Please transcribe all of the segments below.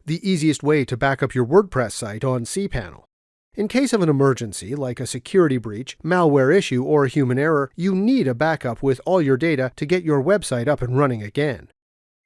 the easiest way to back up your WordPress site on cPanel. In case of an emergency, like a security breach, malware issue, or a human error, you need a backup with all your data to get your website up and running again.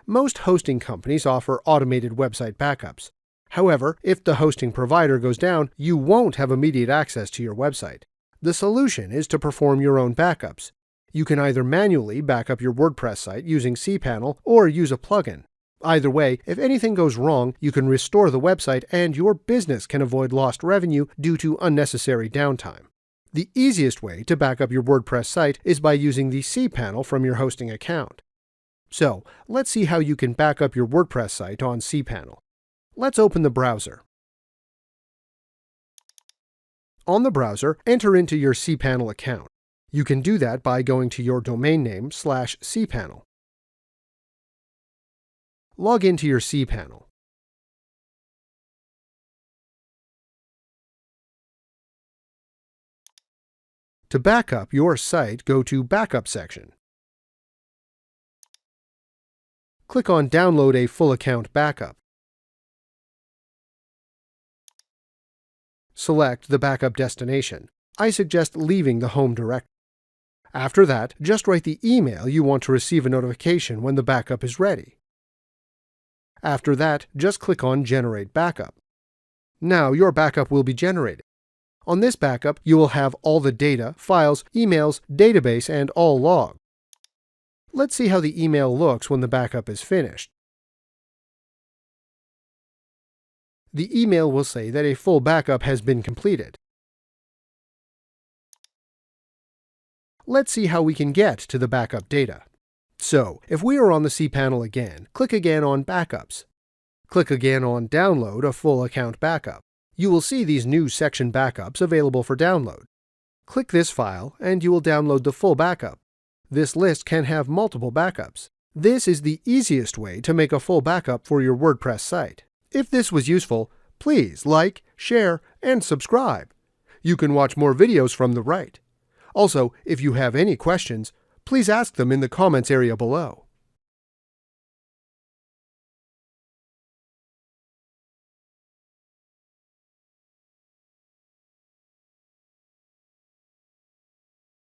Most hosting companies offer automated website backups. However, if the hosting provider goes down, you won't have immediate access to your website. The solution is to perform your own backups. You can either manually back up your WordPress site using cPanel or use a plugin. Either way, if anything goes wrong, you can restore the website and your business can avoid lost revenue due to unnecessary downtime. The easiest way to back up your WordPress site is by using the cPanel from your hosting account. So, let's see how you can back up your WordPress site on cPanel. Let's open the browser. On the browser, enter into your cPanel account. You can do that by going to your domain name /cPanel. Log into your cPanel. To back up your site, go to Backup section. Click on Download a full account backup. Select the backup destination. I suggest leaving the home directory. After that, just write the email you want to receive a notification when the backup is ready. After that, just click on Generate Backup. Now your backup will be generated. On this backup, you will have all the data, files, emails, database, and all logs. Let's see how the email looks when the backup is finished. The email will say that a full backup has been completed. Let's see how we can get to the backup data. So, if we are on the cPanel again, click again on Backups. Click again on Download a full account backup. You will see these new section backups available for download. Click this file and you will download the full backup. This list can have multiple backups. This is the easiest way to make a full backup for your WordPress site. If this was useful, please like, share, and subscribe. You can watch more videos from the right. Also, if you have any questions, please ask them in the comments area below.